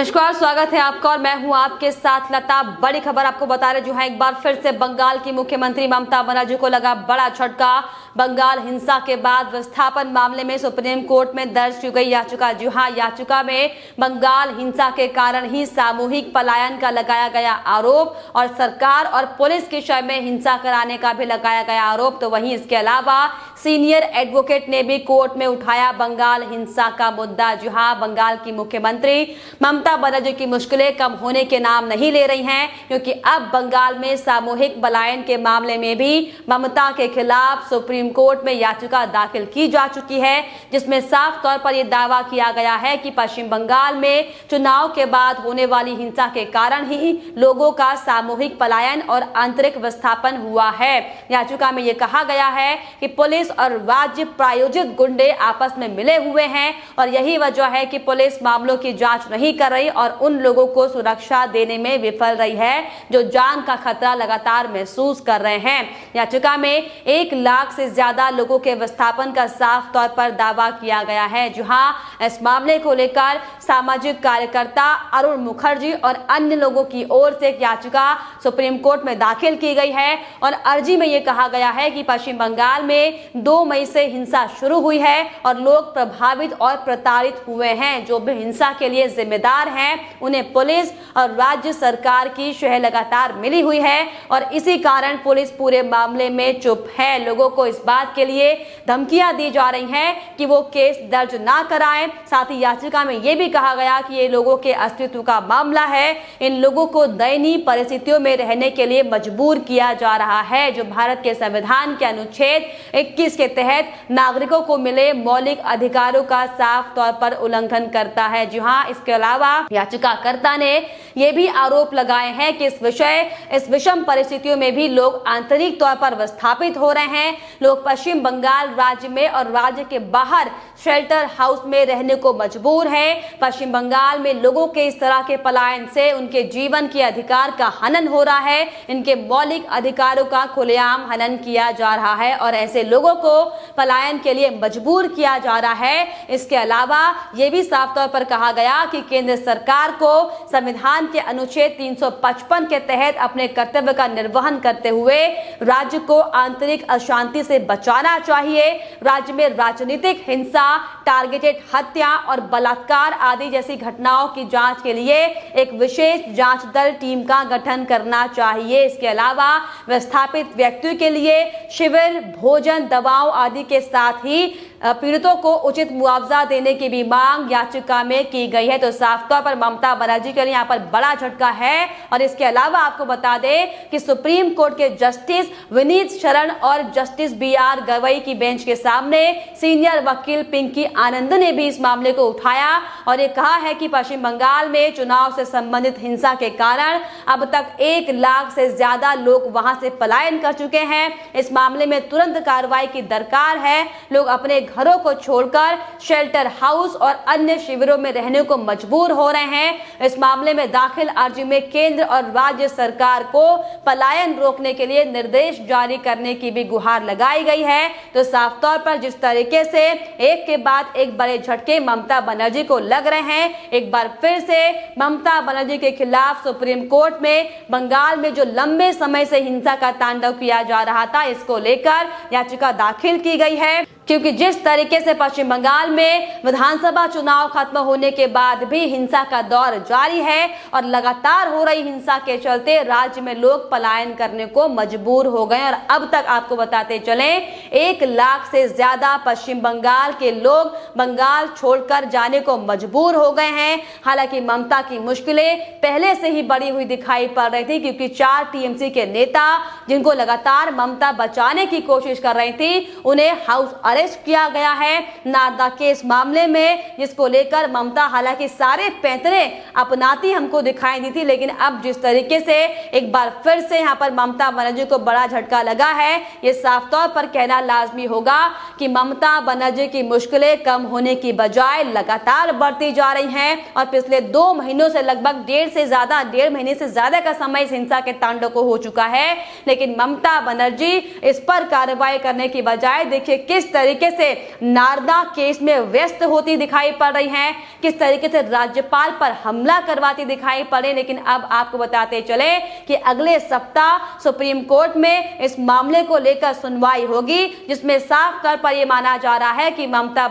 नमस्कार, स्वागत है आपका और मैं हूं आपके साथ लता। बड़ी खबर आपको बता रहे जो है, एक बार फिर से बंगाल की मुख्यमंत्री ममता बनर्जी को लगा बड़ा झटका। बंगाल हिंसा के बाद विस्थापन मामले में सुप्रीम कोर्ट में दर्ज की गई याचिका। जी हां, याचिका में बंगाल हिंसा के कारण ही सामूहिक पलायन का लगाया गया आरोप और सरकार और पुलिस के शय में हिंसा कराने का भी लगाया गया आरोप। तो वहीं इसके अलावा सीनियर एडवोकेट ने भी कोर्ट में उठाया बंगाल हिंसा का मुद्दा। जी हां, बंगाल की मुख्यमंत्री ममता बनर्जी की मुश्किलें कम होने के नाम नहीं ले रही हैं, क्योंकि अब बंगाल में सामूहिक पलायन के मामले में भी ममता के खिलाफ सुप्रीम कोर्ट में याचिका दाखिल की जा चुकी है, जिसमें साफ तौर पर यह दावा किया गया है कि पश्चिम बंगाल में चुनाव के बाद होने वाली हिंसा के कारण ही लोगों का सामूहिक पलायन और आंतरिक विस्थापन हुआ है। याचिका में यह कहा गया है कि पुलिस और राज्य प्रायोजित गुंडे आपस में मिले हुए हैं और यही वजह है कि पुलिस मामलों की जांच नहीं कर रही और उन लोगों को सुरक्षा देने में विफल रही है जो जान का खतरा लगातार महसूस कर रहे हैं। याचिका में 1 लाख से ज्यादा लोगों के विस्थापन का साफ तौर पर दावा किया गया है। जहां इस मामले को लेकर सामाजिक कार्यकर्ता अरुण मुखर्जी और अन्य लोगों की ओर से एक याचिका सुप्रीम कोर्ट में दाखिल की गई है और अर्जी में यह कहा गया है कि पश्चिम बंगाल में 2 मई से हिंसा शुरू हुई है और लोग प्रभावित और प्रताड़ित हुए हैं। जो भी हिंसा के लिए जिम्मेदार हैं उन्हें पुलिस और राज्य सरकार की शह लगातार मिली हुई है और इसी कारण पुलिस पूरे मामले में चुप है। लोगों को इस बात के लिए धमकियां दी जा रही हैं कि वो केस दर्ज ना कराएं। साथ ही याचिका में यह भी कहा गया कि ये लोगों के अस्तित्व का मामला है। इन लोगों को दयनीय परिस्थितियों में रहने के लिए मजबूर किया जा रहा है, जो भारत के संविधान के अनुच्छेद 21 के तहत नागरिकों को मिले मौलिक अधिकारों का साफ तौर पर उल्लंघन करता है। जी हाँ, इसके अलावा याचिकाकर्ता ने यह भी आरोप लगाए हैं कि इस विषम परिस्थितियों में भी लोग आंतरिक तौर पर विस्थापित हो रहे हैं। लोग पश्चिम बंगाल राज्य में और राज्य के बाहर शेल्टर हाउस में रहने को मजबूर हैं। पश्चिम बंगाल में लोगों के इस तरह के पलायन से उनके जीवन के अधिकार का हनन हो रहा है, इनके मौलिक अधिकारों का खुलेआम हनन किया जा रहा है और ऐसे लोगों को पलायन के लिए मजबूर किया जा रहा है। इसके अलावा यह भी साफ तौर पर कहा गया कि केंद्र सरकार को संविधान के अनुच्छेद 355 के तहत अपने कर्तव्य का निर्वहन करते हुए राज्य को आंतरिक अशांति से बचाना चाहिए। राज्य में राजनीतिक हिंसा, टारगेटेड हत्या और बलात्कार आदि जैसी घटनाओं की जांच के लिए एक विशेष जांच दल टीम का गठन करना चाहिए। इसके अलावा विस्थापित व्यक्तियों के लिए शिविर, भोजन, दवाओं आदि के साथ ही पीड़ितों को उचित मुआवजा देने की भी मांग याचिका में की गई है। तो साफ तौर पर ममता बनर्जी के लिए यहाँ पर बड़ा झटका है। और इसके अलावा आपको बता दें कि सुप्रीम कोर्ट के जस्टिस विनीत शरण और जस्टिस BR गवई की बेंच के सामने सीनियर वकील पिंकी आनंद ने भी इस मामले को उठाया और ये कहा है कि पश्चिम बंगाल में चुनाव से संबंधित हिंसा के कारण अब तक 1 लाख से ज्यादा लोग वहां से पलायन कर चुके हैं। इस मामले में तुरंत कार्रवाई की दरकार है। लोग अपने घरों को छोड़कर शेल्टर हाउस और अन्य शिविरों में रहने को मजबूर हो रहे हैं। इस मामले में दाखिल अर्जी में केंद्र और राज्य सरकार को पलायन रोकने के लिए निर्देश जारी करने की भी गुहार लगाई गई है। तो साफ तौर पर जिस तरीके से एक के बाद एक बड़े झटके ममता बनर्जी को लग रहे हैं, एक बार फिर से ममता बनर्जी के खिलाफ सुप्रीम कोर्ट में बंगाल में जो लंबे समय से हिंसा का तांडव किया जा रहा था, इसको लेकर याचिका दाखिल की गई है। क्योंकि जिस तरीके से पश्चिम बंगाल में विधानसभा चुनाव खत्म होने के बाद भी हिंसा का दौर जारी है और लगातार हो रही हिंसा के चलते राज्य में लोग पलायन करने को मजबूर हो गए और अब तक आपको बताते चलें 1 लाख से ज्यादा पश्चिम बंगाल के लोग बंगाल छोड़कर जाने को मजबूर हो गए हैं। हालांकि ममता की मुश्किलें पहले से ही बढ़ी हुई दिखाई पड़ रही थी, क्योंकि 4 TMC के नेता जिनको लगातार ममता बचाने की कोशिश कर रही थी, उन्हें हाउस अरेस्ट किया गया है नारदा केस मामले में, जिसको लेकर ममता हालांकि सारे पैंतरे अपनाती हमको दिखाई दी थी, लेकिन अब जिस तरीके से एक बार फिर से यहाँ पर ममता बनर्जी को बड़ा झटका लगा है, ये साफ तौर पर कहना लाजमी होगा कि ममता बनर्जी की मुश्किलें कम होने की बजाय लगातार बढ़ती जा रही हैं और पिछले 2 महीनों से लगभग 1.5 महीने से ज्यादा का समय इस हिंसा के तांडव को हो चुका है। लेकिन ममता बनर्जी इस पर कार्रवाई करने की बजाय देखिए किस तरीके से नारदा केस में व्यस्त होती दिखाई पड़ रही हैं, किस तरीके से राज्यपाल पर हमला करवाती दिखाई पड़े। लेकिन अब आपको बताते चले कि अगले सप्ताह सुप्रीम कोर्ट में इस मामले को लेकर सुनवाई होगी, जिसमें साफ तौर पर यह माना जा रहा है कि ममता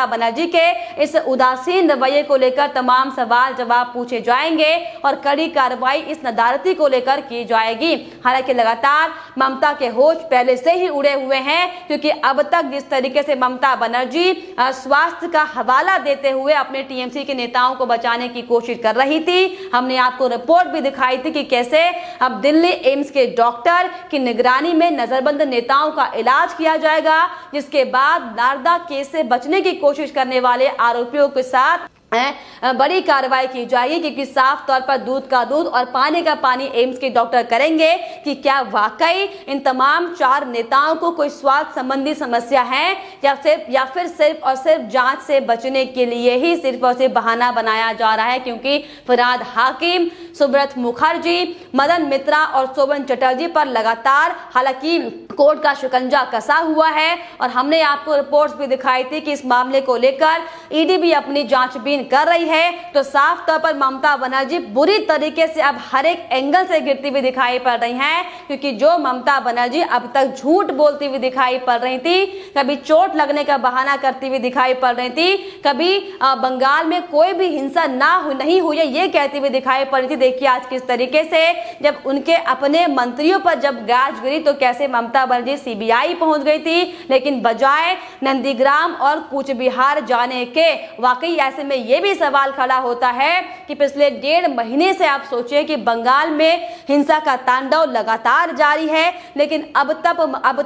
बनर्जी के इस उदासीन रवैये को लेकर तमाम सवाल जवाब पूछे जाएंगे और कड़ी कार्रवाई इस नदारती को लेकर की जाएगी। हालांकि लगातार ममता के होश पहले से ही उड़े हुए हैं, क्योंकि अब तक जिस तरीके से ममता बनर्जी स्वास्थ्य का हवाला देते हुए अपने टीएमसी के नेताओं को बचाने की कोशिश कर रही थी, हमने आपको रिपोर्ट भी दिखाई थी कि कैसे अब दिल्ली एम्स के डॉक्टर की निगरानी में नजरबंद नेताओं का इलाज किया जाएगा, जिसके बाद नारदा केस से बचने की कोशिश करने वाले आरोपियों के साथ बड़ी कार्रवाई की जाएगी, क्योंकि साफ तौर पर दूध का दूध और पानी का पानी एम्स के डॉक्टर करेंगे कि क्या वाकई इन तमाम 4 नेताओं को कोई स्वास्थ्य संबंधी समस्या है या फिर सिर्फ और सिर्फ जांच से बचने के लिए ही सिर्फ और सिर्फ बहाना बनाया जा रहा है। क्योंकि फरहाद हाकिम, सुब्रत मुखर्जी, मदन मित्रा और शोभन चटर्जी पर लगातार हालांकि कोर्ट का शिकंजा कसा हुआ है और हमने आपको रिपोर्ट्स भी दिखाई थी कि इस मामले को लेकर ईडी भी अपनी जांचबीन कर रही है। तो साफ तौर पर ममता बनर्जी बुरी तरीके से अब हर एक एंगल से गिरती हुई दिखाई पड़ रही हैं, क्योंकि जो ममता बनर्जी अब तक झूठ बोलती हुई दिखाई पड़ रही थी, कभी चोट लगने का बहाना करती हुई दिखाई पड़ रही थी, कभी बंगाल में कोई भी हिंसा नहीं हुई है ये कहती हुई दिखाई पड़ रही थी। देखिए आज किस तरीके से जब उनके अपने मंत्रियों पर जब गाज गिरी तो कैसे ममता बनर्जी सीबीआई पहुंच गई थी, लेकिन बजाय नंदीग्राम और कूच बिहार जाने के। वाकई ऐसे में यह भी सवाल खड़ा होता है कि पिछले 1.5 महीने से आप सोचिए कि बंगाल में हिंसा का तांडव लगातार जारी है, लेकिन अब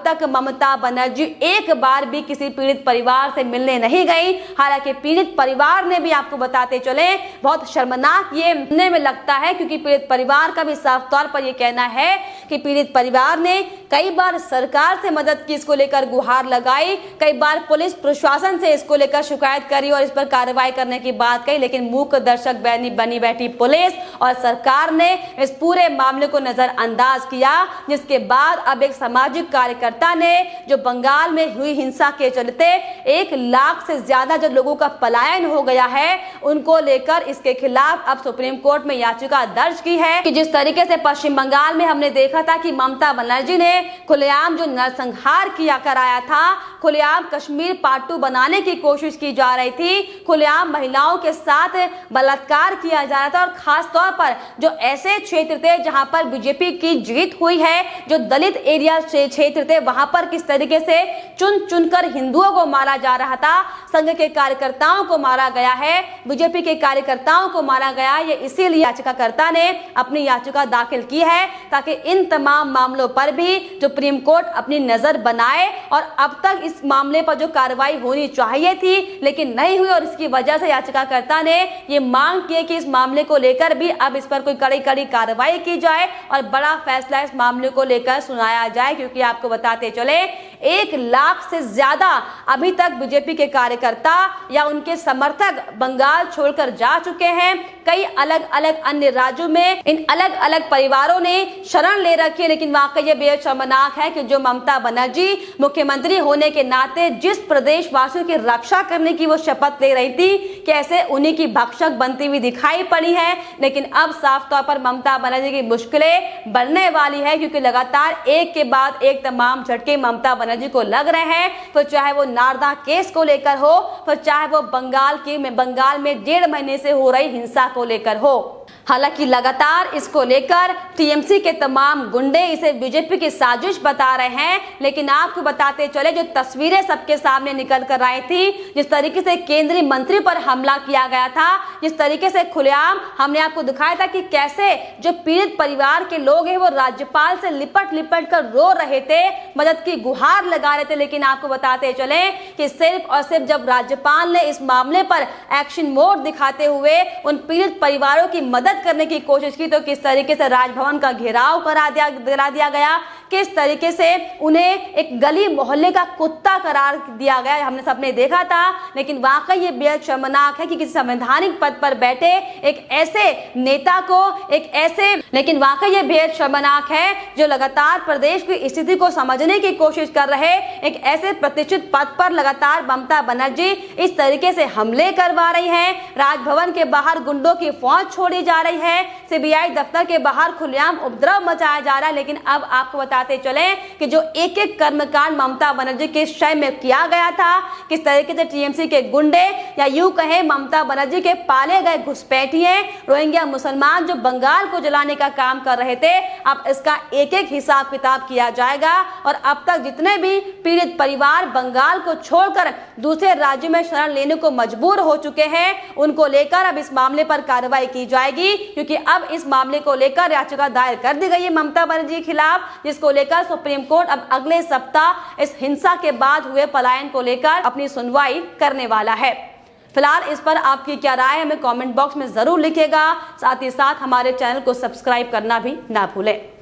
तक ममता बनर्जी एक बार भी किसी पीड़ित परिवार से मिलने नहीं गई। हालांकि पीड़ित परिवार ने भी आपको बताते चले बहुत शर्मनाक ये सुनने में लगता है, क्योंकि पीड़ित परिवार का भी साफ तौर पर यह कहना है कि पीड़ित परिवार ने कई बार सरकार से मदद की, इसको लेकर गुहार लगाई, कई बार पुलिस प्रशासन से इसको लेकर शिकायत करी और इस पर कार्रवाई करने की बात कही, लेकिन मूक दर्शक बनी बैठी पुलिस और सरकार ने इस पूरे मामले को नजरअंदाज किया। जिसके बाद अब एक सामाजिक कार्यकर्ता ने जो बंगाल में हुई हिंसा के चलते 1 लाख से ज्यादा जो लोगों का पलायन हो गया है, उनको लेकर इसके खिलाफ अब सुप्रीम कोर्ट में याचिका दर्ज की है कि जिस तरीके से पश्चिम बंगाल में हमने देखा था कि ममता बनर्जी ने खुलेआम जो नरसंहार किया कराया था, खुलेआम कश्मीर पार्ट 2 बनाने की कोशिश की जा रही थी, खुलेआम महिलाओं के साथ बलात्कार किया जा रहा था, और खास तौर पर जो ऐसे क्षेत्र थे जहां पर बीजेपी की जीत हुई है, जो दलित एरिया क्षेत्र थे, वहां पर किस तरीके से चुनकर हिंदुओं को मारा जा रहा था, संघ के कार्यकर्ताओं को मारा गया है, बीजेपी के कार्यकर्ताओं को मारा गया। ये इसीलिए याचिकाकर्ता ने अपनी याचिका दाखिल की है ताकि इन तमाम मामलों पर भी सुप्रीम कोर्ट अपनी नजर बनाए। और अब तक इस मामले पर जो कार्रवाई होनी चाहिए थी लेकिन नहीं हुई, और इसकी वजह से याचिकाकर्ता ने ये मांग की है कि इस मामले को लेकर भी अब इस पर कोई कड़ी कार्रवाई की जाए और बड़ा फैसला इस मामले को लेकर सुनाया जाए। क्योंकि आपको बताते चले 1 लाख से ज्यादा अभी तक बीजेपी के कार्यकर्ता या उनके समर्थक बंगाल छोड़कर जा चुके हैं। कई अलग अलग अन्य राज्यों में इन अलग अलग परिवारों ने शरण ले रखी है, लेकिन वाकई ये बेहद शर्मनाक है कि जो ममता बनर्जी मुख्यमंत्री होने के नाते जिस प्रदेशवासियों की रक्षा करने की वो शपथ ले रही थी, कैसे उन्हीं की भक्षक बनती हुई दिखाई पड़ी है। लेकिन अब साफ तौर पर ममता बनर्जी की मुश्किलें बढ़ने वाली है, क्योंकि लगातार एक के बाद एक तमाम झटके ममता बनर्जी को लग रहे हैं। तो चाहे वो नारदा केस को लेकर हो, फिर चाहे वो बंगाल में 1.5 महीने से हो रही हिंसा को लेकर हो। हालांकि लगातार इसको लेकर टीएमसी के तमाम गुंडे इसे बीजेपी की साजिश बता रहे हैं, लेकिन आपको बताते चले जो तस्वीरें सबके सामने निकल कर आई थी, जिस तरीके से केंद्रीय मंत्री पर हमला किया गया था, जिस तरीके से खुलेआम हमने आपको दिखाया था कि कैसे जो पीड़ित परिवार के लोग हैं वो राज्यपाल से लिपट कर रो रहे थे, मदद की गुहार लगा रहे थे। लेकिन आपको बताते चले कि सिर्फ और सिर्फ जब राज्यपाल ने इस मामले पर एक्शन मोड दिखाते हुए उन पीड़ित परिवारों की मदद करने की कोशिश की, तो किस तरीके से राजभवन का घेराव करा दिया गया, किस तरीके से उन्हें एक गली मोहल्ले का कुत्ता करार दिया गया, हमने सबने देखा था। लेकिन वाकई ये बेहद शर्मनाक है कि किसी संवैधानिक पद पर बैठे एक ऐसे नेता को लेकिन वाकई ये बेहद शर्मनाक है जो लगातार प्रदेश की स्थिति को समझने की कोशिश कर रहे एक ऐसे प्रतिष्ठित पद पर लगातार ममता बनर्जी इस तरीके से हमले करवा रही हैं। राजभवन के बाहर गुंडों की फौज छोड़ी जा रही है, सीबीआई दफ्तर के बाहर खुलेआम उपद्रव मचाया जा रहा है। लेकिन अब आपको बताते चले कि जो एक एक कर्मकांड ममता बनर्जी के शय में किया गया था, किस तरीके से टीएमसी के गुंडे या यूं कहें ममता बनर्जी के पाले गए घुसपैठिए रोहिंग्या मुसलमान जो बंगाल को जलाने का काम कर रहे थे, अब इसका एक एक हिसाब किताब किया जाएगा। और अब तक जितने भी पीड़ित परिवार बंगाल को छोड़कर दूसरे राज्यों में शरण लेने को मजबूर हो चुके हैं, उनको लेकर अब इस मामले पर कार्रवाई की जाएगी, क्योंकि अब इस मामले को लेकर याचिका दायर कर दी गई है ममता बनर्जी के खिलाफ, जिसको लेकर सुप्रीम कोर्ट अब अगले सप्ताह इस हिंसा के बाद हुए पलायन को लेकर अपनी सुनवाई करने वाला है। फिलहाल इस पर आपकी क्या राय है हमें कमेंट बॉक्स में जरूर लिखिएगा। साथ ही साथ हमारे चैनल को सब्सक्राइब करना भी ना भूलें।